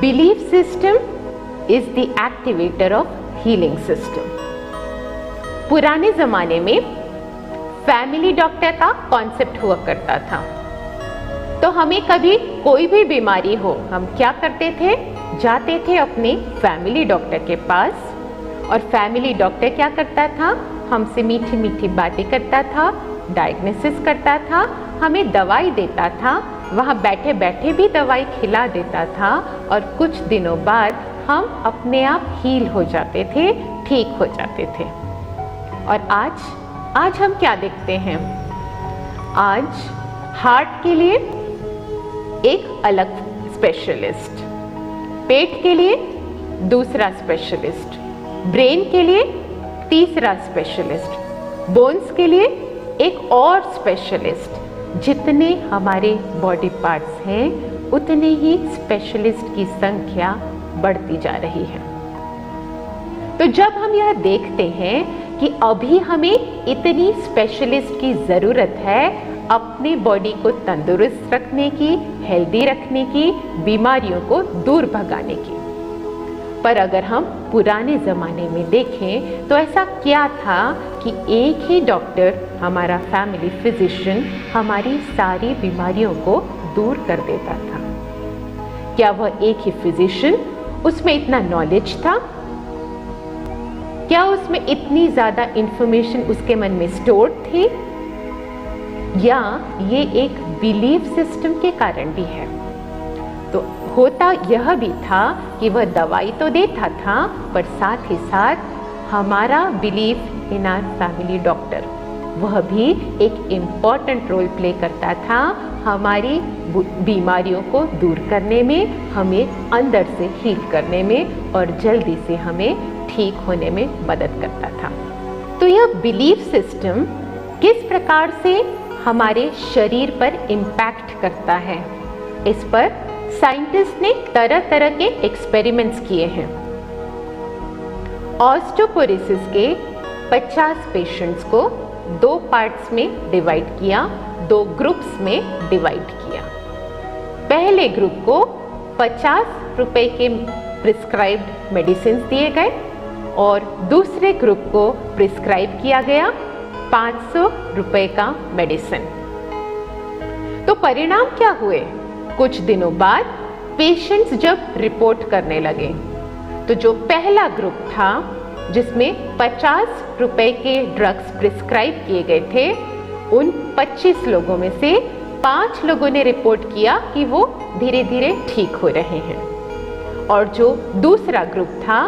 Belief system is the activator of healing system. पुराने ज़माने में फैमिली डॉक्टर का कॉन्सेप्ट हुआ करता था। तो हमें कभी कोई भी बीमारी हो, हम क्या करते थे, जाते थे अपने फैमिली डॉक्टर के पास, और फैमिली डॉक्टर क्या करता था, हमसे मीठी मीठी बातें करता था, डायग्नोसिस करता था, हमें दवाई देता था, वहाँ बैठे बैठे भी दवाई खिला देता था, और कुछ दिनों बाद हम अपने आप हील हो जाते थे, ठीक हो जाते थे। और आज हम क्या देखते हैं, आज हार्ट के लिए एक अलग स्पेशलिस्ट, पेट के लिए दूसरा स्पेशलिस्ट, ब्रेन के लिए तीसरा स्पेशलिस्ट, बोन्स के लिए एक और स्पेशलिस्ट। जितने हमारे बॉडी पार्ट्स हैं उतने ही स्पेशलिस्ट की संख्या बढ़ती जा रही है। तो जब हम यह देखते हैं कि अभी हमें इतनी स्पेशलिस्ट की ज़रूरत है अपने बॉडी को तंदुरुस्त रखने की, हेल्दी रखने की, बीमारियों को दूर भगाने की, पर अगर हम पुराने ज़माने में देखें तो ऐसा क्या था कि एक ही डॉक्टर, हमारा फैमिली फिजिशियन, हमारी सारी बीमारियों को दूर कर देता था। क्या वह एक ही फिजिशियन, उसमें इतना नॉलेज था? क्या उसमें इतनी ज़्यादा इंफॉर्मेशन उसके मन में स्टोर थी? या ये एक बिलीफ सिस्टम के कारण भी है? तो होता यह भी था कि वह दवाई तो देता था, पर साथ ही साथ हमारा belief in our family doctor, वह भी एक इम्पॉर्टेंट रोल प्ले करता था हमारी बीमारियों को दूर करने में, हमें अंदर से हील करने में, और जल्दी से हमें ठीक होने में मदद करता था। तो यह बिलीफ सिस्टम किस प्रकार से हमारे शरीर पर इम्पैक्ट करता है, इस पर साइंटिस्ट ने तरह तरह के एक्सपेरिमेंट्स किए हैं। ऑस्टियोपोरोसिस के 50 पेशेंट्स को 2 पार्ट्स में डिवाइड किया, 2 ग्रुप्स में डिवाइड किया। पहले ग्रुप को 50 रुपए के प्रिस्क्राइब्ड मेडिसिन दिए गए, और दूसरे ग्रुप को प्रिस्क्राइब किया गया 500 रुपए का मेडिसिन। तो परिणाम क्या हुए? कुछ दिनों बाद पेशेंट्स जब रिपोर्ट करने लगे, तो जो पहला ग्रुप था जिसमें 50 रुपए के ड्रग्स प्रिस्क्राइब किए गए थे, उन 25 लोगों में से 5 लोगों ने रिपोर्ट किया कि वो धीरे धीरे ठीक हो रहे हैं। और जो दूसरा ग्रुप था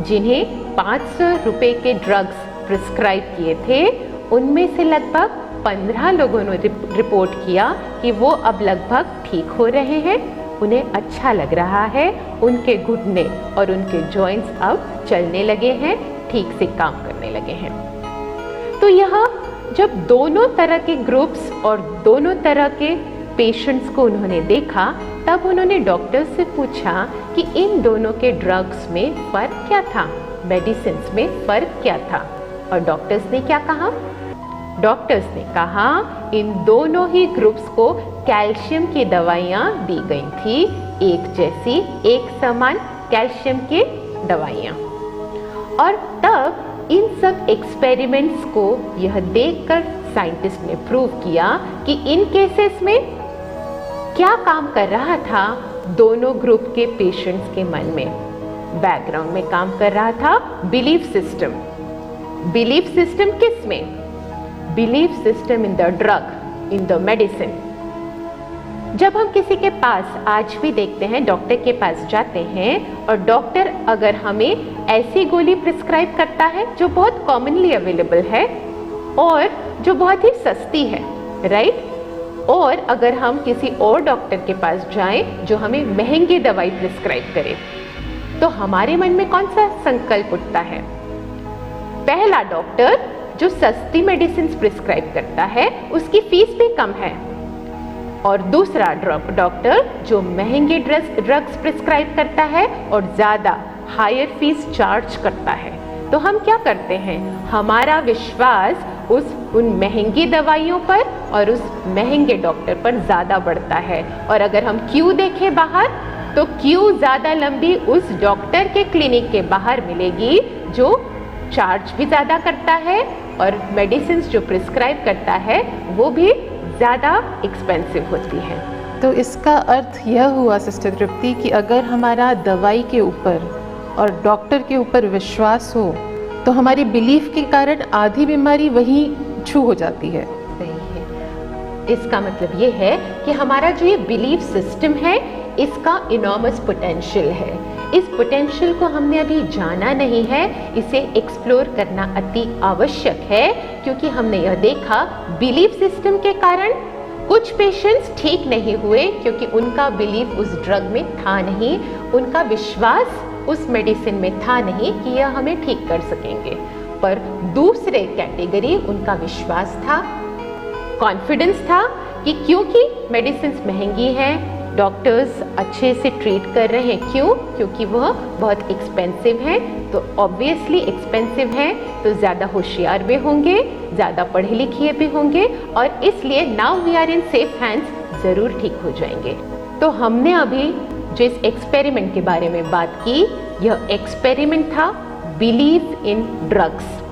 जिन्हें 500 रुपए के ड्रग्स प्रिस्क्राइब किए थे, उनमें से लगभग 15 लोगों ने रिपोर्ट किया कि वो अब लगभग ठीक हो रहे हैं, उन्हें अच्छा लग रहा है, उनके घुटने और उनके जॉइंट्स अब चलने लगे हैं, ठीक से काम करने लगे हैं। तो यह जब दोनों तरह के ग्रुप्स और दोनों तरह के पेशेंट्स को उन्होंने देखा, तब उन्होंने डॉक्टर से पूछा कि इन दोनों के ड्रग्स में फ़र्क क्या था, मेडिसिन में फ़र्क क्या था। और डॉक्टर्स ने क्या कहा? डॉक्टर्स ने कहा इन दोनों ही ग्रुप्स को कैल्शियम की दवाइयाँ दी गई थी, एक जैसी, एक समान कैल्शियम की दवाइयाँ। और तब इन सब एक्सपेरिमेंट्स को यह देखकर साइंटिस्ट ने प्रूव किया कि इन केसेस में क्या काम कर रहा था दोनों ग्रुप के पेशेंट्स के मन में। बैकग्राउंड में काम कर रहा था बिलीफ सिस्टम। बिलीफ सिस्टम किस में? Belief system in the drug, in the medicine. जब हम किसी के पास आज भी देखते हैं, डॉक्टर के पास जाते हैं, और डॉक्टर अगर हमें ऐसी गोली प्रिस्क्राइब करता है जो बहुत कॉमनली अवेलेबल है और जो बहुत ही सस्ती है, राइट? और अगर हम किसी और डॉक्टर के पास जाएं जो हमें महंगी दवाई प्रिस्क्राइब करे, तो हमारे मन में कौन सा संकल्प उठता है? पहला डॉक्टर जो सस्ती मेडिसिन प्रिस्क्राइब करता है उसकी फीस भी कम है, और दूसरा डॉक्टर जो महंगे ड्रग्स प्रिस्क्राइब करता है और ज़्यादा हायर फीस चार्ज करता है। तो हम क्या करते हैं? हमारा विश्वास उन महंगी दवाइयों पर और उस महंगे डॉक्टर पर ज़्यादा बढ़ता है। और अगर हम क्यू देखें बाहर, तो क्यू ज़्यादा लंबी उस डॉक्टर के क्लिनिक के बाहर मिलेगी जो चार्ज भी ज़्यादा करता है और मेडिसिन जो प्रिस्क्राइब करता है वो भी ज़्यादा एक्सपेंसिव होती है। तो इसका अर्थ यह हुआ सिस्टर तृप्ति कि अगर हमारा दवाई के ऊपर और डॉक्टर के ऊपर विश्वास हो तो हमारी बिलीफ के कारण आधी बीमारी वहीं छू हो जाती है। सही है। इसका मतलब ये है कि हमारा जो ये बिलीफ सिस्टम है इसका इनॉर्मस पोटेंशियल है। इस पोटेंशियल को हमने अभी जाना नहीं है, इसे एक्सप्लोर करना अति आवश्यक है, क्योंकि हमने यह देखा बिलीफ सिस्टम के कारण कुछ पेशेंट्स ठीक नहीं हुए क्योंकि उनका बिलीफ उस ड्रग में था नहीं, उनका विश्वास उस मेडिसिन में था नहीं कि यह हमें ठीक कर सकेंगे। पर दूसरे कैटेगरी उनका विश्वास था, कॉन्फिडेंस था कि क्योंकि मेडिसिन महंगी हैं, डॉक्टर्स अच्छे से ट्रीट कर रहे हैं, क्यों? क्योंकि वह बहुत एक्सपेंसिव है, तो ऑब्वियसली एक्सपेंसिव है तो ज़्यादा होशियार भी होंगे, ज़्यादा पढ़े लिखे भी होंगे और इसलिए now we are in safe hands, ज़रूर ठीक हो जाएंगे। तो हमने अभी जो इस एक्सपेरिमेंट के बारे में बात की, यह एक्सपेरिमेंट था बिलीव इन ड्रग्स।